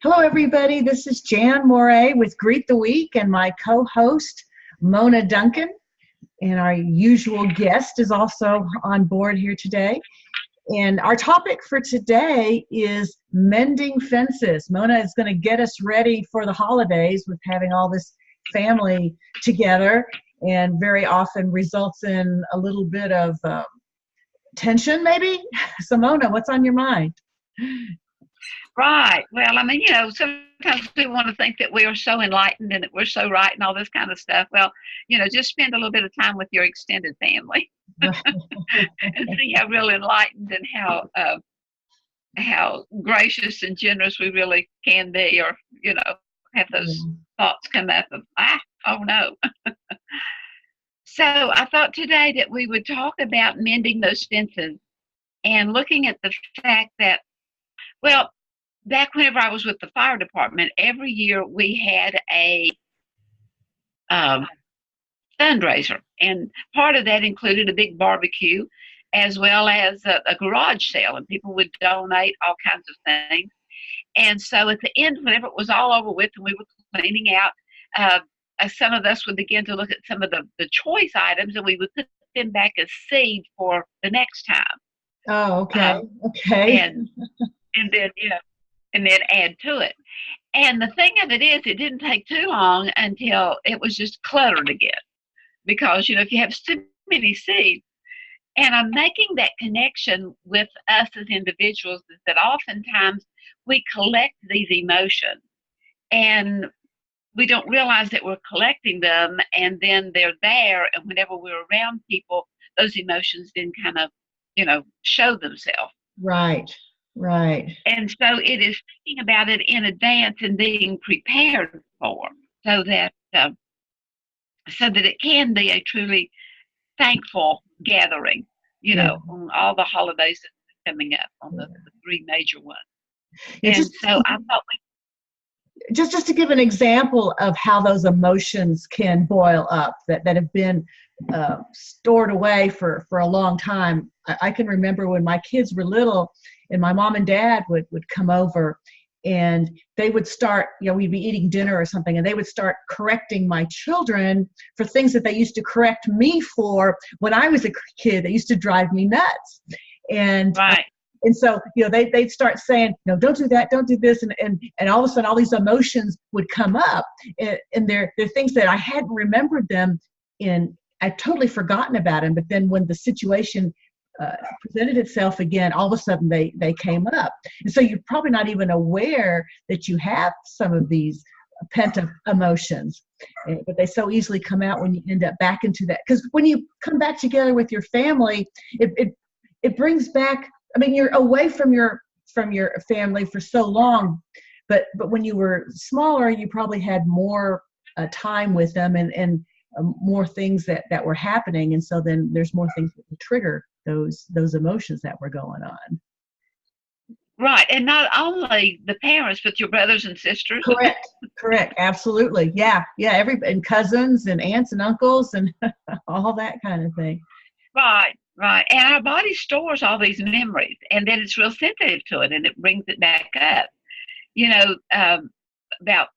Hello, everybody. This is Jan Moray with Greet the Week and my co-host, Mona Duncan. And our usual guest is also on board here today. And our topic for today is mending fences. Mona is going to get us ready for the holidays with having all this family together, and very often results in a little bit of tension, maybe? So, Mona, what's on your mind? Right. Well, sometimes we want to think that we are so enlightened and that we're so right and all this kind of stuff. Well, just spend a little bit of time with your extended family and see how real enlightened and how gracious and generous we really can be, or have those thoughts come up of oh no. So I thought today that we would talk about mending those fences and looking at the fact that, well, back whenever I was with the fire department, every year we had a fundraiser, and part of that included a big barbecue as well as a garage sale, and people would donate all kinds of things. And so at the end, whenever it was all over with and we were cleaning out, some of us would begin to look at some of the choice items, and we would put them back as seed for the next time. Oh, okay. Okay. And then, and then add to it. And the thing of it is, it didn't take too long until it was just cluttered again. Because, if you have so many seeds, and I'm making that connection with us as individuals, is that oftentimes we collect these emotions and we don't realize that we're collecting them, and then they're there, and whenever we're around people, those emotions then kind of, show themselves. Right. Right. And so it is thinking about it in advance and being prepared for, so that it can be a truly thankful gathering, on all the holidays that are coming up, on the three major ones. So I thought just to give an example of how those emotions can boil up that have been stored away for a long time. I can remember when my kids were little, and my mom and dad would come over, and they would start, we'd be eating dinner or something, and they would start correcting my children for things that they used to correct me for when I was a kid. That used to drive me nuts. And right. And so, they'd start saying, no, don't do that, don't do this. And all of a sudden, all these emotions would come up. And they're things that I hadn't remembered them in. I'd totally forgotten about them. But then when the situation presented itself again, all of a sudden they came up. And so you're probably not even aware that you have some of these pent-up emotions. But they so easily come out when you end up back into that. Because when you come back together with your family, it brings back, you're away from your family for so long, but when you were smaller, you probably had more time with them and more things that were happening, and so then there's more things that would trigger those emotions that were going on. Right, and not only the parents, but your brothers and sisters. Correct, absolutely, yeah, and cousins and aunts and uncles and all that kind of thing. Right. And our body stores all these memories, and then it's real sensitive to it, and it brings it back up. About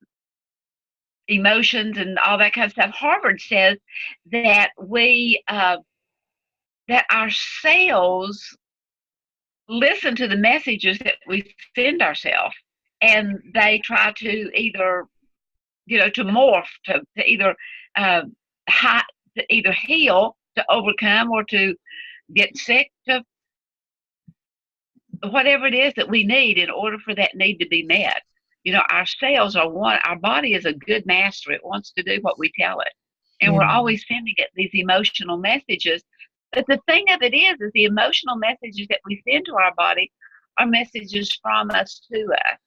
emotions and all that kind of stuff. Harvard says that that our cells listen to the messages that we send ourselves, and they try to either, to morph, to either heal, to overcome, or to get sick, to whatever it is that we need in order for that need to be met. Our cells are our body is a good master. It wants to do what we tell it. And we're always sending it these emotional messages. But the thing of it is the emotional messages that we send to our body are messages from us to us.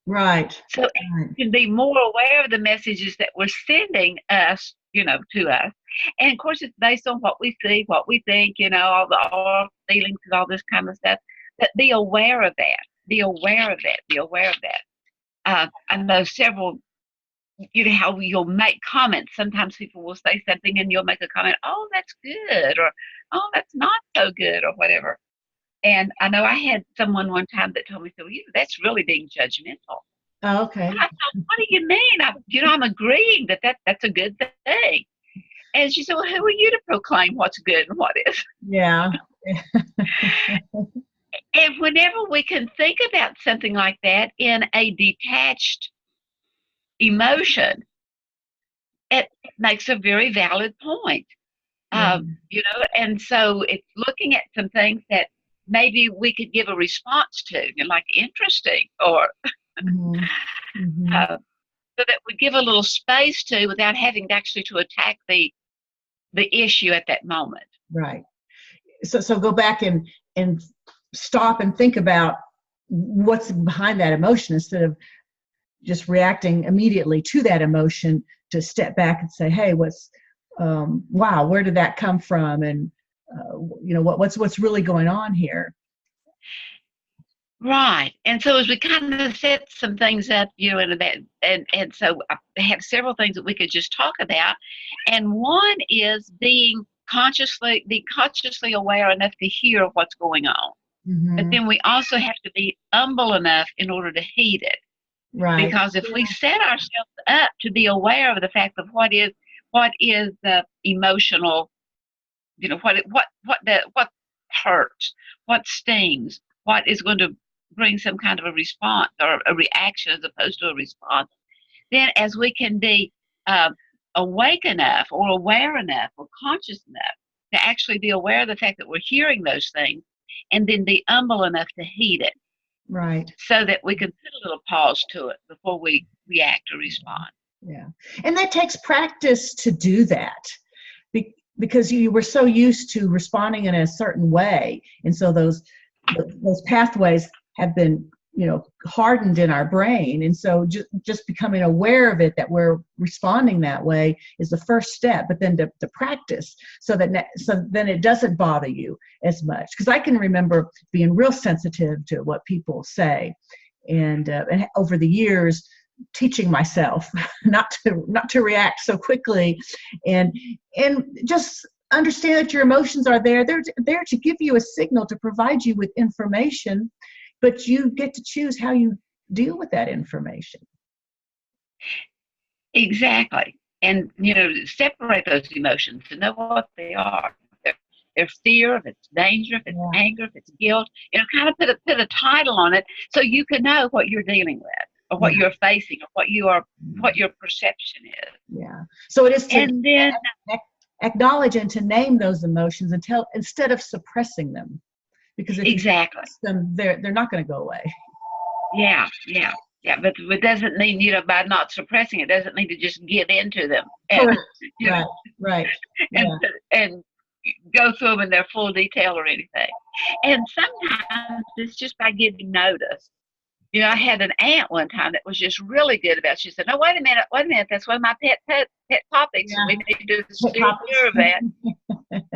Right. So we can be more aware of the messages that we're sending us, to us. And of course, it's based on what we see, what we think, all the feelings and all this kind of stuff. But be aware of that. Be aware of that. Be aware of that. I know several, how you'll make comments. Sometimes people will say something and you'll make a comment, oh, that's good, or oh, that's not so good, or whatever. And I know I had someone one time that told me, so that's really being judgmental. Oh, okay. And I thought, what do you mean? I'm agreeing that's a good thing. And she said, well, who are you to proclaim what's good and what is? Yeah. And whenever we can think about something like that in a detached emotion, it makes a very valid point. Yeah. And so it's looking at some things that maybe we could give a response to, like interesting, or Hmm. Hmm. uh, so that we give a little space to without having to actually to attack the issue at that moment. Right. So go back and stop and think about what's behind that emotion instead of just reacting immediately to that emotion, to step back and say, hey, wow, where did that come from? And what's really going on here? Right. And so as we kind of set some things up, in a bit, and so I have several things that we could just talk about. And one is being consciously aware enough to hear what's going on. But Hmm. then we also have to be humble enough in order to heed it. Right. Because if we set ourselves up to be aware of the fact of what is the emotional, what hurts, what stings, what is going to bring some kind of a response or a reaction as opposed to a response, then as we can be uh, awake enough or aware enough or conscious enough to actually be aware of the fact that we're hearing those things, and then be humble enough to heed it Right. so that we can put a little pause to it before we react or respond. Yeah. And that takes practice to do that, because you were so used to responding in a certain way. And so those pathways have been, hardened in our brain. And so just becoming aware of it, that we're responding that way, is the first step. But then to practice so then it doesn't bother you as much. Because I can remember being real sensitive to what people say. And over the years, teaching myself not to react so quickly, and just understand that your emotions are there. They're there to give you a signal, to provide you with information, but you get to choose how you deal with that information. Exactly. And, separate those emotions to know what they are. There's fear, if it's danger, if it's Yeah. anger, if it's guilt, kind of put a title on it so you can know what you're dealing with or what Yeah. you're facing or what your perception is. Yeah. So it is to And then, acknowledge and to name those emotions, instead of suppressing them, because if you exactly. suppress them, they're not going to go away. Yeah, yeah, yeah. But it doesn't mean, by not suppressing it, doesn't mean to just give into them and, Correct. you know, Right. Right. and, Yeah. and go through them in their full detail or anything. And sometimes it's just by giving notice. I had an aunt one time that was just really good about it. She said, no, wait a minute. That's one of my pet topics, and we Yeah. need to Hip steer hop. clear of that.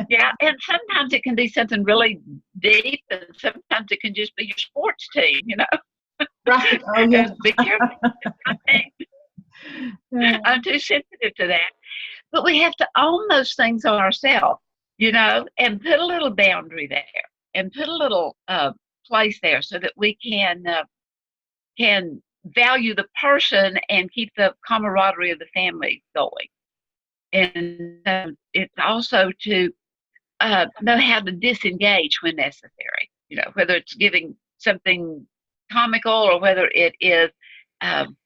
Yeah, and sometimes it can be something really deep, and sometimes it can just be your sports team. Right. Oh yeah. And be careful. I'm too sensitive to that. But we have to own those things on ourselves, and put a little boundary there and put a little place there so that we can value the person and keep the camaraderie of the family going. And it's also to know how to disengage when necessary, whether it's giving something comical or whether it is um,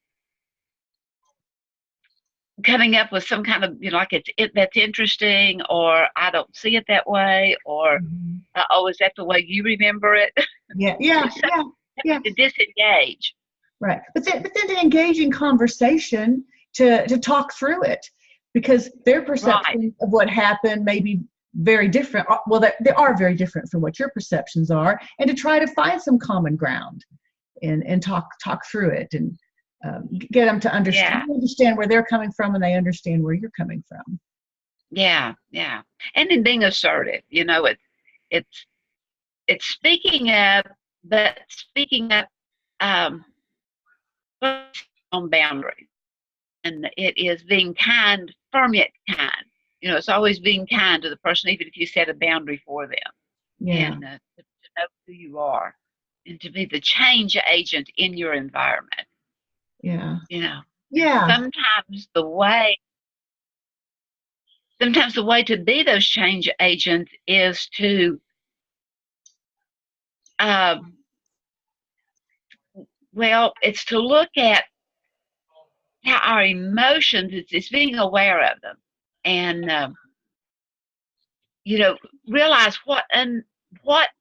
coming up with some kind of, like that's interesting, or I don't see it that way, or Mhm. oh, is that the way you remember it? Yeah. Yeah. Just Yeah. Yeah. something to disengage. Right. But then to engage in conversation, to talk through it, because their Right. perception of what happened may be very different. Well, they are very different from what your perceptions are, and to try to find some common ground, and talk through it, and get them to understand Yeah. understand where they're coming from, and they understand where you're coming from. Yeah. Yeah. And then being assertive, it's it's speaking up, but speaking up um, on boundaries. And it is being kind, firm yet kind. It's always being kind to the person, even if you set a boundary for them, Yeah. and to know who you are and to be the change agent in your environment. Yeah. You know, Yeah. sometimes the way sometimes the way to be those change agents is to um, well, it's to look at how our emotions, it's being aware of them, and you know, realize what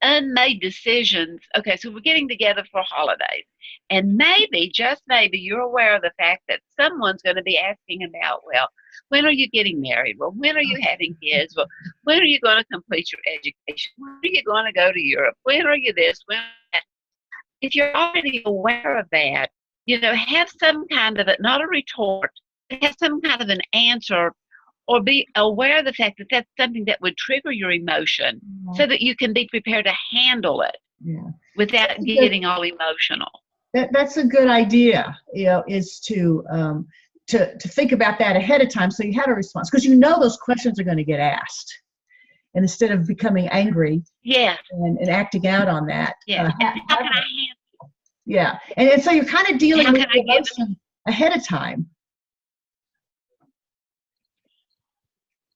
unmade decisions. Okay, so we're getting together for holidays, and maybe, just maybe, you're aware of the fact that someone's going to be asking about, well, when are you getting married? Well, when are you having kids? Well, when are you going to complete your education? When are you going to go to Europe? When are you this? When that? If you're already aware of that, you know, have some kind of not a retort, but have some kind of an answer, or be aware of the fact that that's something that would trigger your emotion, so that you can be prepared to handle it Yeah. without getting all emotional. That's a good idea, you know, is to think about that ahead of time so you had a response, because you know those questions are going to get asked. And instead of becoming angry, Yeah, and acting out on that, yeah. And how can I handle? yeah, and so you're kind of dealing How with can the I give? emotion ahead of time.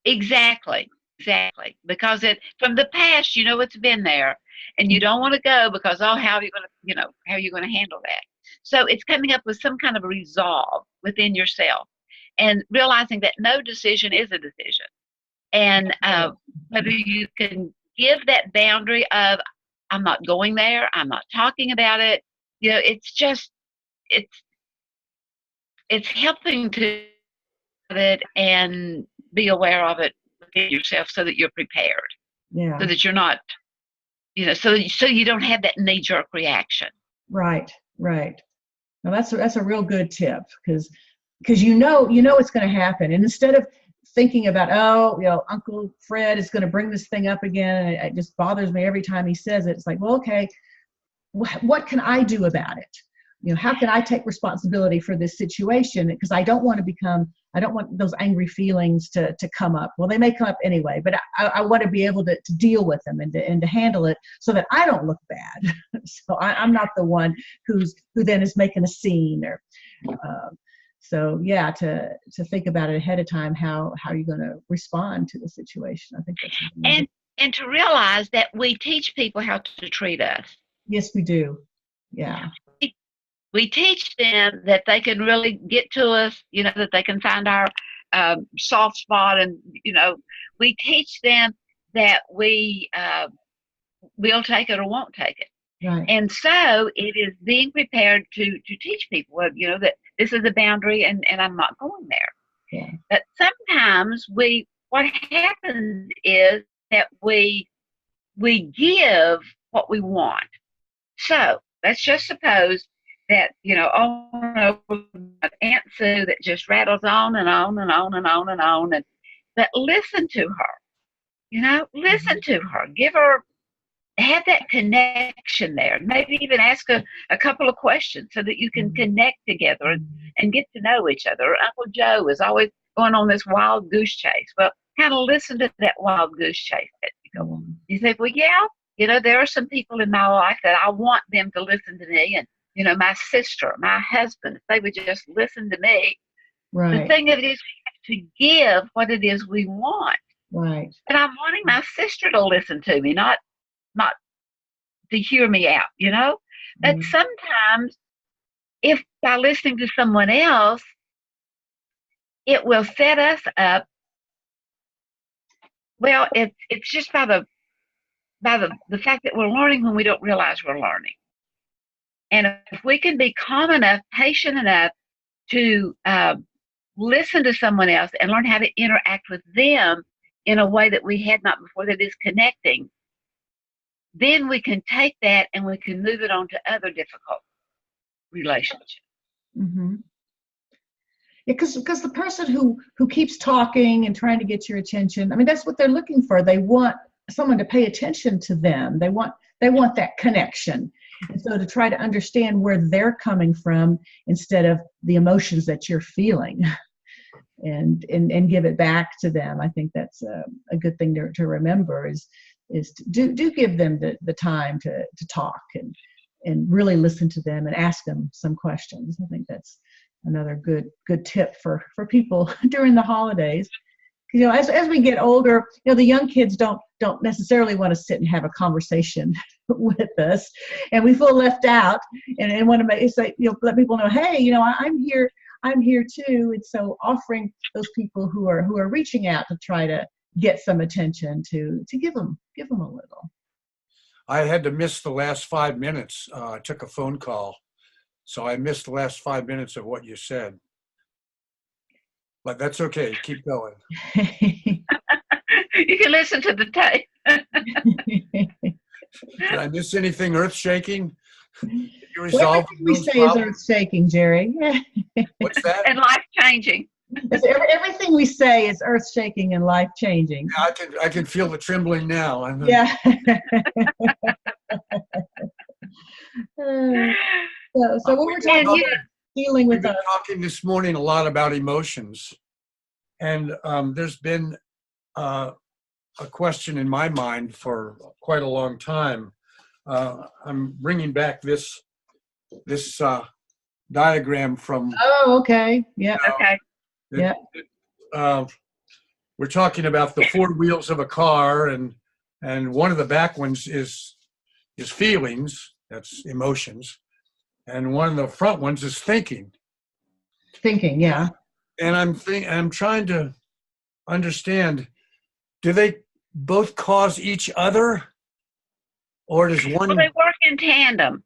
Exactly, exactly. Because it from the past, you know it's been there, and you don't want to go because, oh, how are you going to, you know, how are you going to handle that? So it's coming up with some kind of resolve within yourself, and realizing that no decision is a decision, and whether you can give that boundary of, I'm not going there, I'm not talking about it. You know, it's just it's it's helping to it and be aware of it within yourself, so that you're prepared, Yeah. so that you're not, you know, so you don't have that knee jerk reaction. Right. Right. Now that's a real good tip, because you know it's going to happen, and instead of thinking about, oh, you know, Uncle Fred is going to bring this thing up again, and it just bothers me every time he says it. It's like, well, okay, what can I do about it? You know, how can I take responsibility for this situation? Because I don't want those angry feelings to come up. Well, they may come up anyway, but I want to be able to deal with them, and to handle it so that I don't look bad. So I'm not the one who then is making a scene, or so yeah, to think about it ahead of time, how you're going to respond to the situation. I think that's and and to realize that we teach people how to treat us. yes, we do. Yeah. We teach them that they can really get to us, you know, that they can find our soft spot, and you know, we teach them that we'll take it or won't take it. Right. And so it is being prepared to teach people, well, you know, that this is a boundary, and I'm not going there. Yeah. But sometimes what happens is that we give what we want. So let's just suppose that, you know, oh no, Aunt Sue that just rattles on and on and on and on and on, and but listen to her. You know, listen to her. Give her, have that connection there. Maybe even ask a couple of questions so that you can connect together, and get to know each other. Uncle Joe is always going on this wild goose chase. Well, kind of listen to that wild goose chase that you go on. You think, well, yeah, you know, there are some people in my life that I want them to listen to me. And, you know, my sister, my husband, if they would just listen to me. The Right. thing of it is, we have to give what it is we want. Right. And I'm wanting my sister to listen to me, not to hear me out, you know? But sometimes, if by listening to someone else, it will set us up. Well, it's just by the fact that we're learning when we don't realize we're learning. And if we can be calm enough, patient enough to listen to someone else and learn how to interact with them in a way that we had not before, that is connecting, then we can take that and we can move it on to other difficult relationships. Mm-hmm. Yeah, because the person who keeps talking and trying to get your attention, I mean, that's what they're looking for. They want someone to pay attention to them. They want that connection. And so to try to understand where they're coming from instead of the emotions that you're feeling, and give it back to them. I think that's a good thing to remember, is to do give them the time to talk, and really listen to them and ask them some questions. I think that's another good tip for people during the holidays. As we get older, the young kids don't necessarily want to sit and have a conversation with us, and we feel left out, and want to let people know, hey, I'm here too. And so offering those people who are reaching out to try to get some attention to give them a little. I had to miss the last 5 minutes. I took a phone call, so I missed the last 5 minutes of what you said. But that's okay. Keep going. You can listen to the tape. Did I miss anything earth-shaking? Everything we say is earth-shaking, Jerry. What's that? And life-changing. Everything we say is earth-shaking and life-changing. Yeah, I can feel the trembling now. Yeah. So what we're talking about dealing with. We've been talking this morning a lot about emotions, and there's been a question in my mind for quite a long time. I'm bringing back this diagram from. Oh, okay. Yeah. Okay. Yeah. We're talking about the four wheels of a car, and one of the back ones is feelings. That's emotions. And one of the front ones is thinking. Thinking, yeah. And I'm trying to understand, do they both cause each other? Or does one... Well, they work in tandem.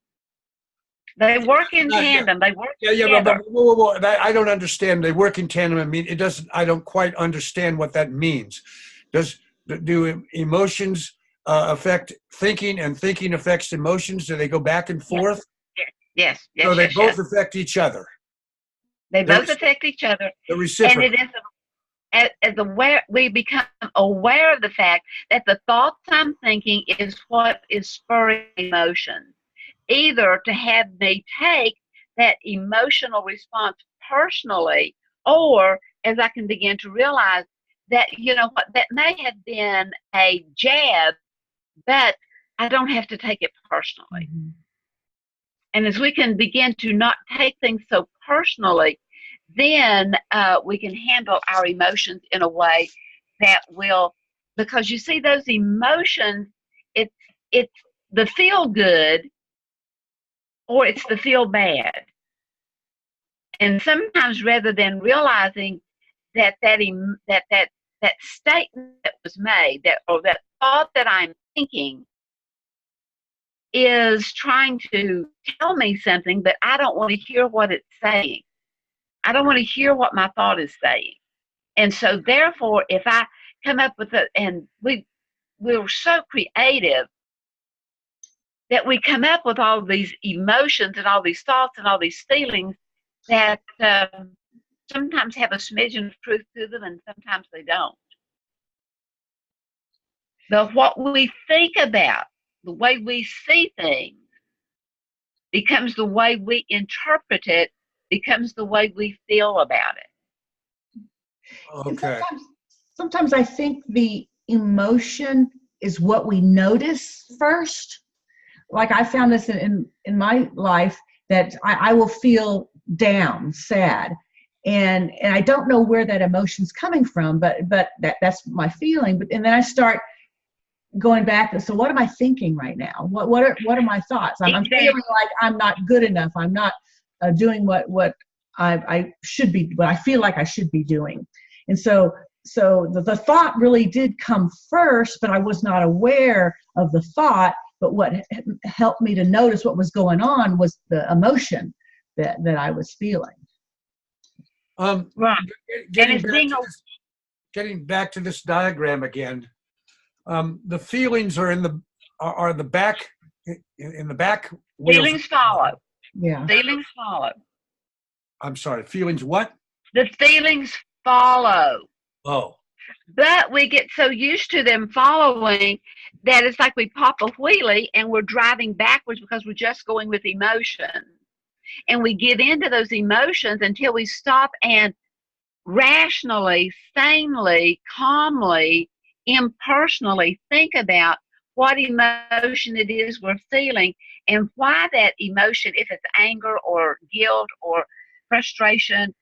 They work in tandem. They work together. But whoa. I don't understand. They work in tandem. I mean, I don't quite understand what that means. Do emotions affect thinking, and thinking affects emotions? Do they go back and forth? Yes. So they both affect each other. They both affect each other. The reciprocal. And it is we become aware of the fact that the thoughts I'm thinking is what is spurring emotions. Either to have me take that emotional response personally, or as I can begin to realize that, that may have been a jab, but I don't have to take it personally. Mm-hmm. And as we can begin to not take things so personally, then we can handle our emotions in a way that will, because you see those emotions, it's the feel good or it's the feel bad. And sometimes rather than realizing that statement that was made, or that thought that I'm thinking is trying to tell me something, but I don't want to hear what it's saying. I don't want to hear what my thought is saying. And so therefore, if I come up with and we're so creative that we come up with all these emotions and all these thoughts and all these feelings that sometimes have a smidgen of truth to them and sometimes they don't. But what we think about, the way we see things, becomes the way we interpret it, becomes the way we feel about it. Okay. Sometimes I think the emotion is what we notice first. Like I found this in my life, that I will feel down, sad, and I don't know where that emotion's coming from, but that's my feeling. And then I start going back. So what am I thinking right now? What are my thoughts? I'm feeling like I'm not good enough. I'm not doing what I should be, what I feel like I should be doing. And so the thought really did come first, but I was not aware of the thought. But what helped me to notice what was going on was the emotion that I was feeling. Right. Getting back to this diagram again. The feelings are in the back wheels. Feelings follow. Yeah. Feelings follow. I'm sorry. Feelings what? The feelings follow. Oh. But we get so used to them following that it's like we pop a wheelie and we're driving backwards because we're just going with emotion. And we give into those emotions until we stop and rationally, sanely, calmly, impersonally think about what emotion it is we're feeling and why that emotion, if it's anger or guilt or frustration,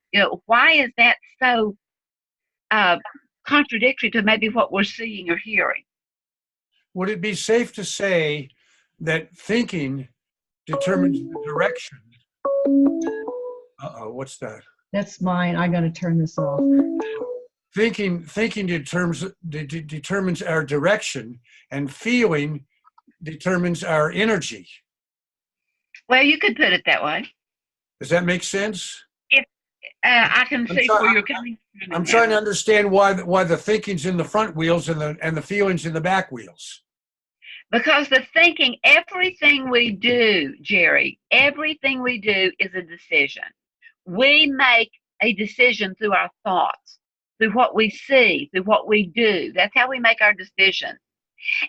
why is that so contradictory to maybe what we're seeing or hearing? Would it be safe to say that thinking determines the direction? Uh-oh, what's that? That's mine. I got to turn this off. Thinking determines our direction, and feeling determines our energy. Well, you could put it that way. Does that make sense? If I can see where you're coming from. I'm trying to understand why the thinking's in the front wheels and the feelings in the back wheels. Because the thinking, everything we do, Jerry, everything we do is a decision. We make a decision through our thoughts, through what we see, through what we do. That's how we make our decisions.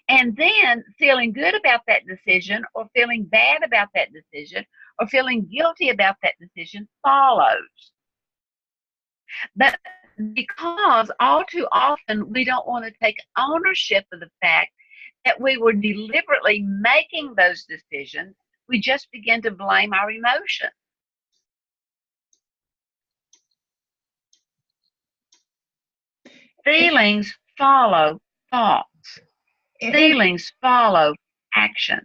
And then feeling good about that decision or feeling bad about that decision or feeling guilty about that decision follows. But because all too often we don't want to take ownership of the fact that we were deliberately making those decisions, we just begin to blame our emotions. Feelings follow thoughts. Feelings follow action.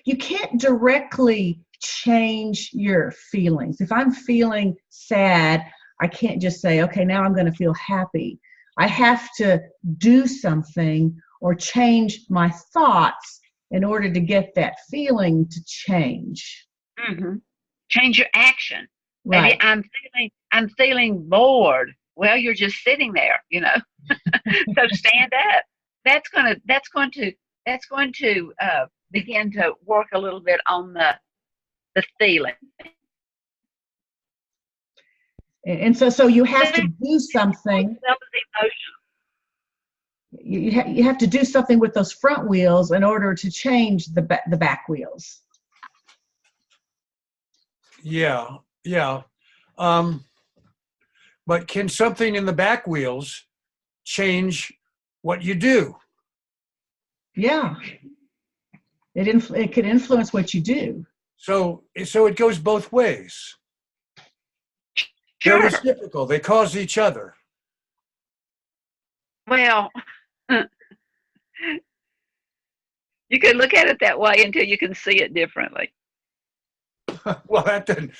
You can't directly change your feelings. If I'm feeling sad, I can't just say, okay, now I'm going to feel happy. I have to do something or change my thoughts in order to get that feeling to change. Mm-hmm. Change your action. Right. Maybe I'm feeling bored. Well, you're just sitting there, So stand up. That's going to begin to work a little bit on the feeling. And so you have to do something. You have to do something with those front wheels in order to change the back wheels. Yeah. But can something in the back wheels change what you do? Yeah. It could influence what you do. So it goes both ways. Sure. They're reciprocal. They cause each other. Well, you can look at it that way until you can see it differently. Well, that doesn't.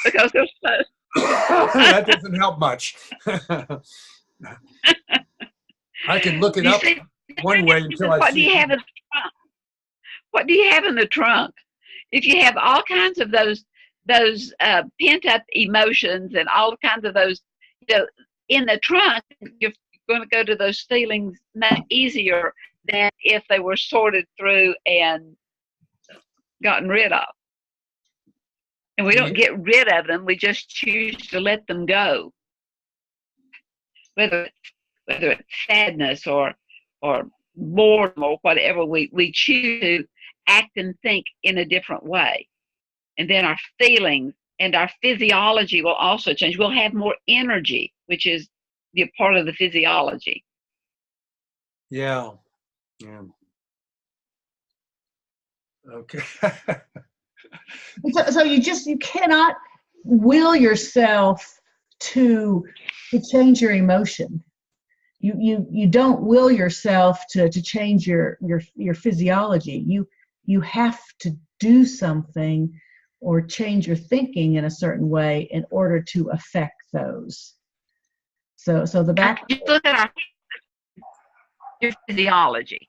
Because they're so. That doesn't help much. I can look it up one way until I see. What do you have in the trunk? If you have all kinds of those pent up emotions and all kinds of those, in the trunk, you're going to go to those feelings much easier than if they were sorted through and gotten rid of. And we don't get rid of them, we just choose to let them go. Whether it's sadness or boredom or whatever, we choose to act and think in a different way. And then our feelings and our physiology will also change. We'll have more energy, which is the part of the physiology. Yeah. Okay. So you cannot will yourself to change your emotion. You don't will yourself to change your physiology. You have to do something or change your thinking in a certain way in order to affect those. So the back. Just look at your physiology.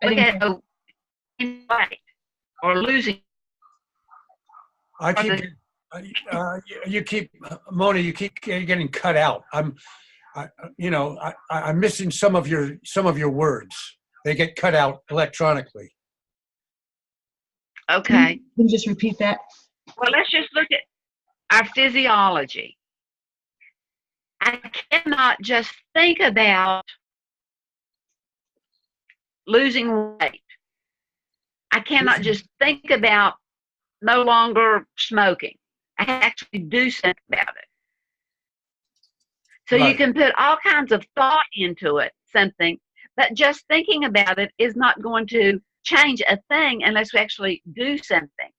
Look at weight or losing. Mona, you keep getting cut out. I'm missing some of your words. They get cut out electronically. Okay. Can you just repeat that? Well, let's just look at our physiology. I cannot just think about losing weight. I cannot just think about no longer smoking. I have to actually do something about it. So right. You can put all kinds of thought into it, something, but just thinking about it is not going to change a thing unless we actually do something.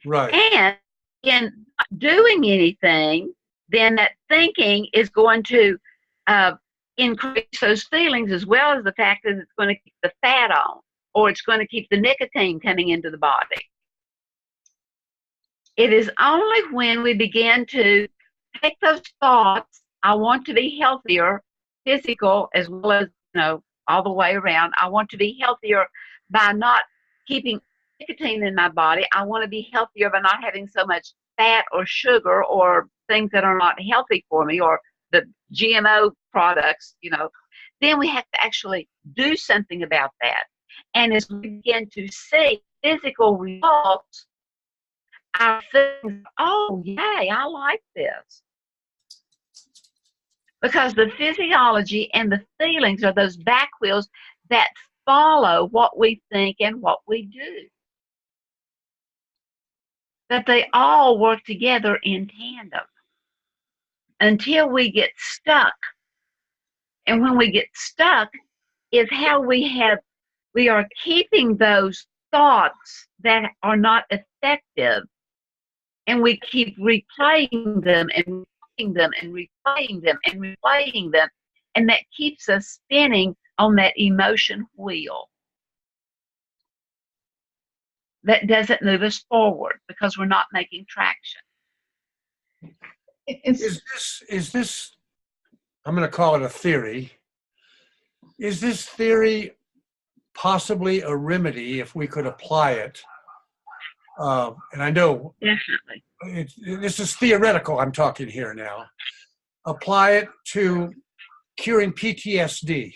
Right. And in not doing anything, then that thinking is going to increase those feelings, as well as the fact that it's going to keep the fat on, or it's going to keep the nicotine coming into the body. It is only when we begin to take those thoughts, I want to be healthier, physical as well as, all the way around. I want to be healthier by not keeping nicotine in my body. I want to be healthier by not having so much fat or sugar or things that are not healthy for me, or the GMO products, then we have to actually do something about that. And as we begin to see physical results, our things, oh, yay, I like this. Because the physiology and the feelings are those back wheels that follow what we think and what we do. That they all work together in tandem until we get stuck. And when we get stuck is how we are keeping those thoughts that are not effective, and we keep replaying them and replaying them and replaying them and replaying them, and that keeps us spinning on that emotion wheel that doesn't move us forward because we're not making traction. Is this, I'm going to call it a theory, is this theory possibly a remedy if we could apply it? And I know Definitely. This is theoretical, I'm talking here now. Apply it to curing PTSD.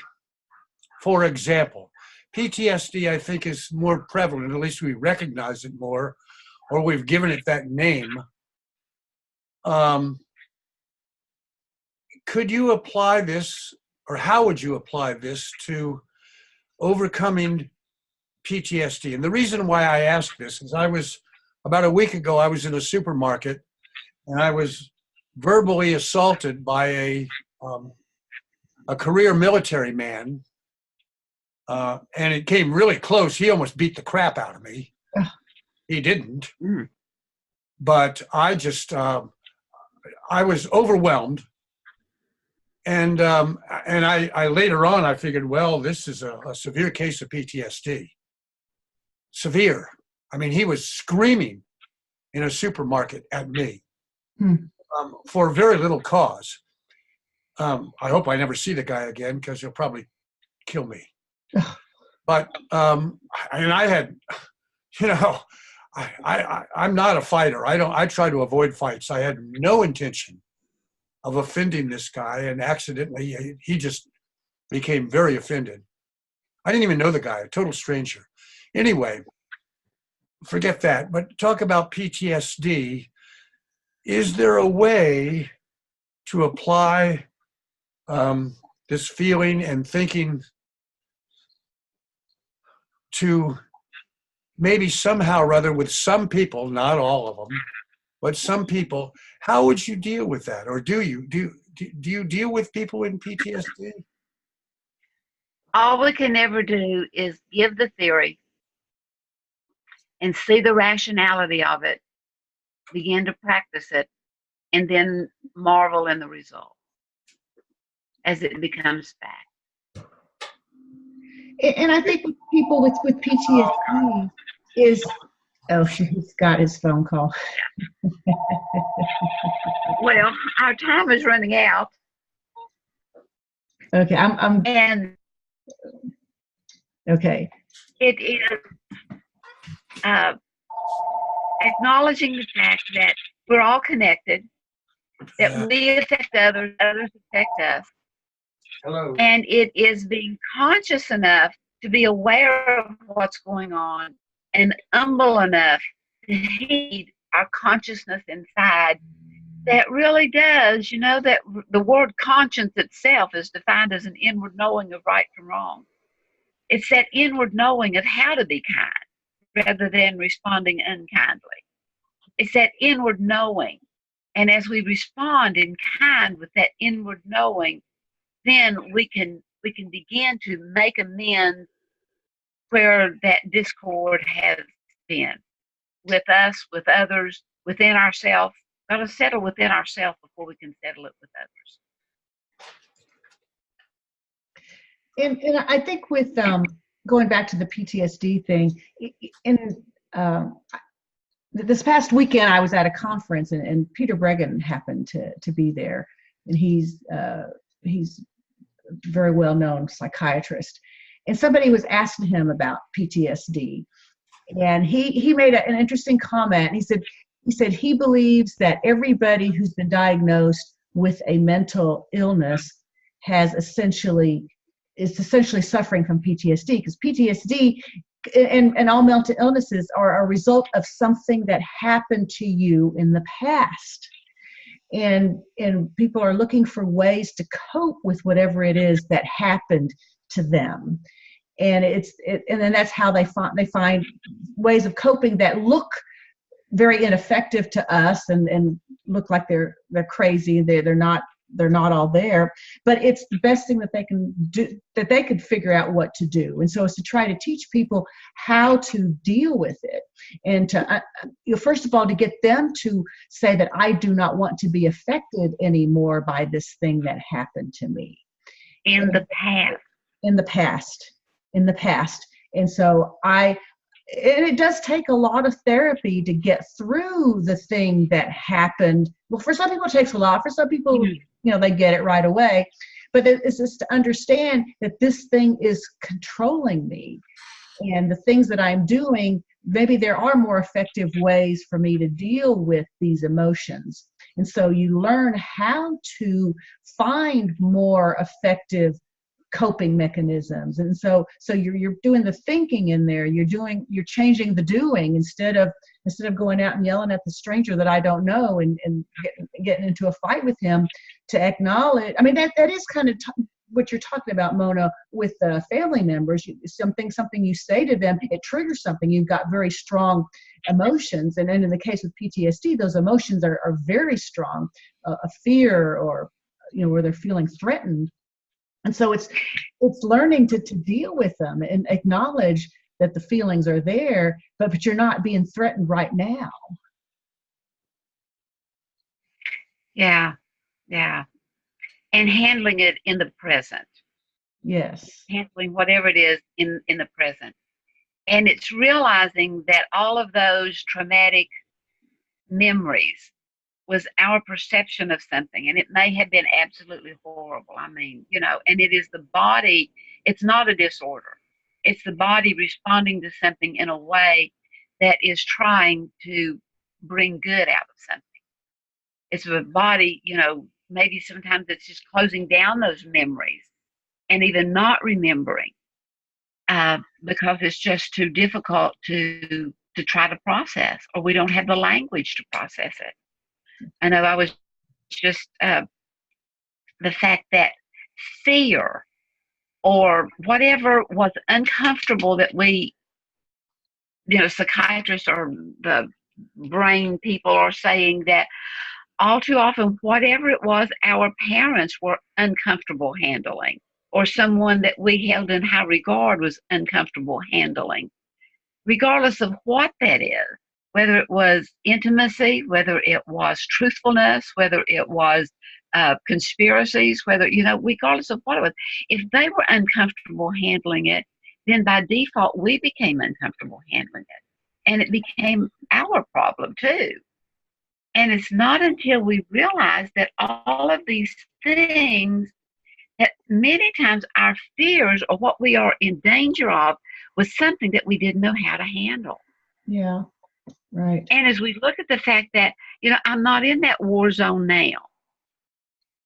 For example, PTSD, I think, is more prevalent, at least we recognize it more, or we've given it that name. Could you apply this, or how would you apply this to overcoming PTSD? And the reason why I ask this is about a week ago, I was in a supermarket and I was verbally assaulted by a career military man. And it came really close. He almost beat the crap out of me. He didn't. But I just, I was overwhelmed. And I later on, I figured, well, this is a severe case of PTSD. Severe. I mean, he was screaming in a supermarket at me for very little cause. I hope I never see the guy again because he'll probably kill me. But and I had, I'm not a fighter. I try to avoid fights. I had no intention of offending this guy, and accidentally he just became very offended. I didn't even know the guy, a total stranger. Anyway, forget that, but talk about PTSD. Is there a way to apply this feeling and thinking to maybe somehow or other with some people, not all of them, but some people? How would you deal with that? Or do you deal with people in PTSD? All we can ever do is give the theory and see the rationality of it, begin to practice it, and then marvel in the result as it becomes fact. And I think with people with PTSD is, he's got his phone call. Well, our time is running out. Okay, okay. It is acknowledging the fact that we're all connected, that we affect others, others affect us. Hello. And it is being conscious enough to be aware of what's going on and humble enough to heed our consciousness inside that really does, that the word conscience itself is defined as an inward knowing of right from wrong. It's that inward knowing of how to be kind rather than responding unkindly. It's that inward knowing. And as we respond in kind with that inward knowing, then we can begin to make amends where that discord has been with us, with others, within ourselves. Got to settle within ourselves before we can settle it with others. And I think with going back to the PTSD thing, in this past weekend I was at a conference, and Peter Bregan happened to be there, and he's a very well known psychiatrist, and somebody was asking him about PTSD, and he made an interesting comment. He said he believes that everybody who's been diagnosed with a mental illness is essentially suffering from PTSD, because PTSD and all mental illnesses are a result of something that happened to you in the past. And people are looking for ways to cope with whatever it is that happened to them. And and then that's how they find ways of coping that look very ineffective to us and look like they're crazy. They're not all there, but it's the best thing that they can do, that they could figure out what to do. And so it's to try to teach people how to deal with it, and to first of all, to get them to say that I do not want to be affected anymore by this thing that happened to me in the past. And so it does take a lot of therapy to get through the thing that happened. Well, for some people it takes a lot. For some people, they get it right away. But it's just to understand that this thing is controlling me. And the things that I'm doing, maybe there are more effective ways for me to deal with these emotions. And so you learn how to find more effective coping mechanisms. And so you're doing the thinking in there, you're changing the doing, instead of going out and yelling at the stranger that I don't know and getting into a fight with him, to acknowledge. I mean, that is kind of what you're talking about, Mona, with family members. Something you say to them, it triggers something. You've got very strong emotions, and then in the case of PTSD, those emotions are very strong, a fear, or where they're feeling threatened. And so it's learning to deal with them and acknowledge that the feelings are there, but you're not being threatened right now. Yeah. And handling it in the present. Yes. Handling whatever it is in the present. And it's realizing that all of those traumatic memories was our perception of something, and it may have been absolutely horrible. I mean, and it is the body, it's not a disorder. It's the body responding to something in a way that is trying to bring good out of something. It's the body, maybe sometimes it's just closing down those memories and even not remembering because it's just too difficult to try to process, or we don't have the language to process it. I know I was just the fact that fear or whatever was uncomfortable that we, psychiatrists or the brain people are saying that all too often, whatever it was our parents were uncomfortable handling, or someone that we held in high regard was uncomfortable handling, regardless of what that is. Whether it was intimacy, whether it was truthfulness, whether it was conspiracies, regardless of what it was, if they were uncomfortable handling it, then by default we became uncomfortable handling it. And it became our problem too. And it's not until we realize that all of these things, that many times our fears or what we are in danger of was something that we didn't know how to handle. Yeah. Right. And as we look at the fact that, I'm not in that war zone now,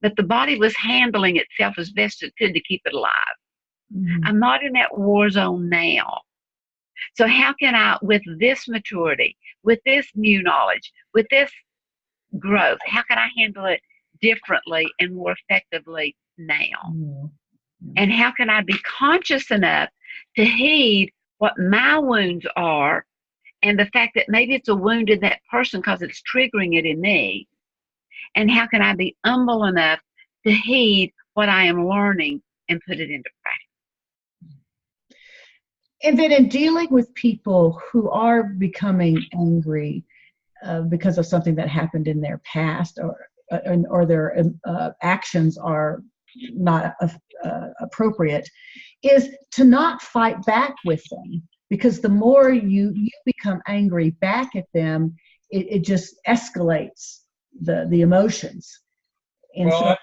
that the body was handling itself as best it could to keep it alive. Mm-hmm. I'm not in that war zone now. So how can I, with this maturity, with this new knowledge, with this growth, how can I handle it differently and more effectively now? Mm-hmm. And how can I be conscious enough to heed what my wounds are, and the fact that maybe it's a wound in that person because it's triggering it in me. And how can I be humble enough to heed what I am learning and put it into practice. And then in dealing with people who are becoming angry because of something that happened in their past, or their actions are not appropriate, is to not fight back with them, because the more you become angry back at them, it just escalates the emotions. And Well, so,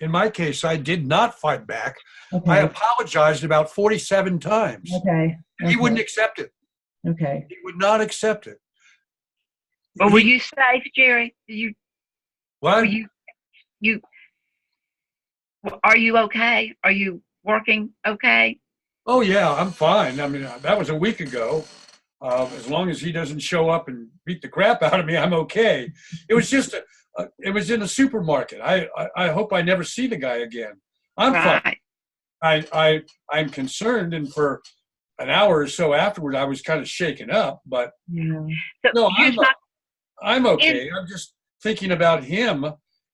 in my case, I did not fight back. okay, I apologized about 47 times. okay, He wouldn't accept it. okay. He would not accept it. But were you safe, Jerry? What? Are you okay? Are you working okay? Oh, yeah, I'm fine. I mean, that was a week ago. As long as he doesn't show up and beat the crap out of me, I'm okay. It was just, it was in a supermarket. I hope I never see the guy again. I'm fine. I'm concerned, and for an hour or so afterward, I was kind of shaken up. But Yeah. So no, I'm okay. I'm just thinking about him,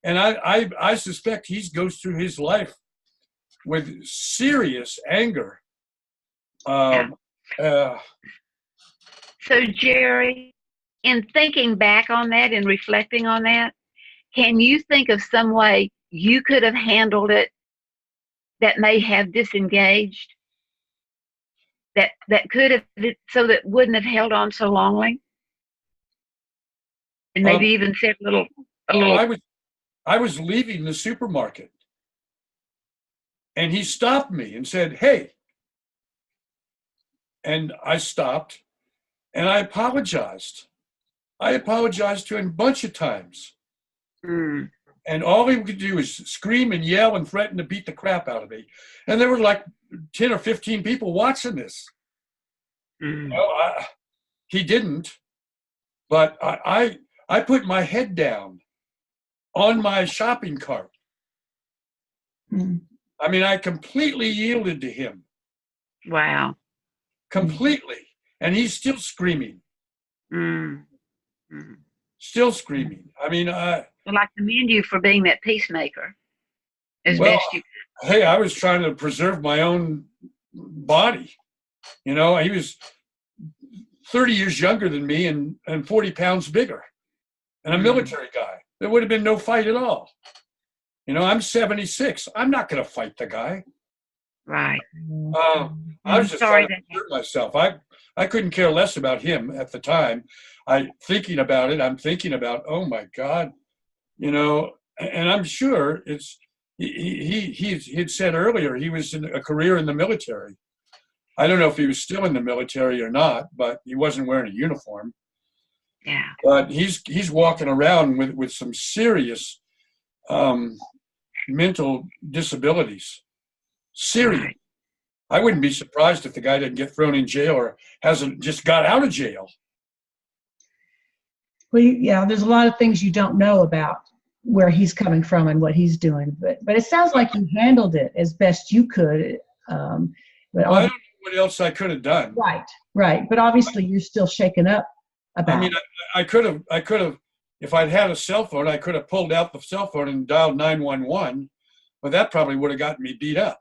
and I suspect he goes through his life with serious anger. So, Jerry, in thinking back on that and reflecting on that, can you think of some way you could have handled it that may have disengaged, that could have, so that wouldn't have held on so longly, and maybe even said a little. I was leaving the supermarket, and he stopped me and said, "Hey," and I stopped, and I apologized. I apologized to him a bunch of times. Mm. And all he could do is scream and yell and threaten to beat the crap out of me. And there were like 10 or 15 people watching this. Mm. He didn't, but I put my head down on my shopping cart. Mm. I mean, I completely yielded to him. Wow. Completely. And he's still screaming. Mm. Mm. Still screaming. I mean, well, I commend you for being that peacemaker as best you could. Hey, I was trying to preserve my own body. You know, he was 30 years younger than me and 40 pounds bigger, and a military guy. There would have been no fight at all. You know, I'm 76. I'm not going to fight the guy. Right. I was just trying to preserve myself. I couldn't care less about him at the time. I'm thinking about, oh my God, you know, and I'm sure he'd said earlier he was in a career in the military. I don't know if he was still in the military or not, but he wasn't wearing a uniform. Yeah. But he's walking around with some serious mental disabilities. Serious. Right. I wouldn't be surprised if the guy didn't get thrown in jail or hasn't just got out of jail. Well, yeah, there's a lot of things you don't know about where he's coming from and what he's doing, but it sounds like you handled it as best you could. But I don't know what else I could have done. Right. But obviously, you're still shaken up about. I mean, I could have, if I'd had a cell phone, I could have pulled out the cell phone and dialed 911, but that probably would have gotten me beat up.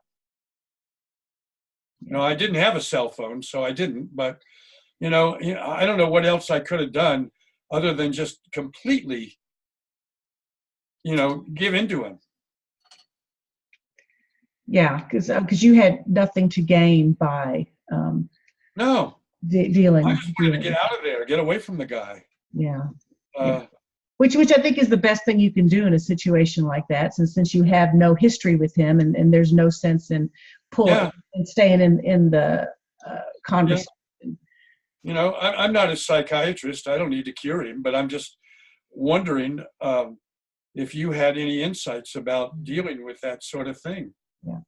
You know, I didn't have a cell phone, so I didn't. But you know, I don't know what else I could have done other than just completely, you know, give into him. Yeah, because you had nothing to gain by no dealing. I just wanted to get out of there, get away from the guy. Yeah. Which I think is the best thing you can do in a situation like that, since you have no history with him and there's no sense in pulling and staying in the conversation. Yeah. You know, I'm not a psychiatrist. I don't need to cure him, but I'm just wondering if you had any insights about dealing with that sort of thing. Yeah.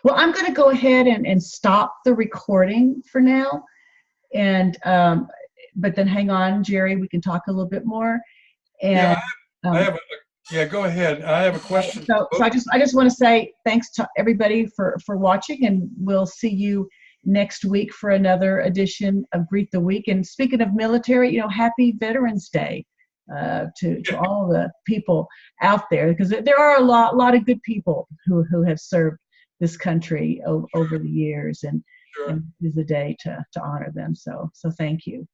Well, I'm going to go ahead and stop the recording for now. And but then hang on, Jerry, we can talk a little bit more. And go ahead. I have a question. So I just want to say thanks to everybody for watching, and we'll see you next week for another edition of Greet the Week. And speaking of military, you know, happy Veterans Day to all the people out there, because there are a lot of good people who have served this country over the years, and Sure. this is a day to honor them. So thank you.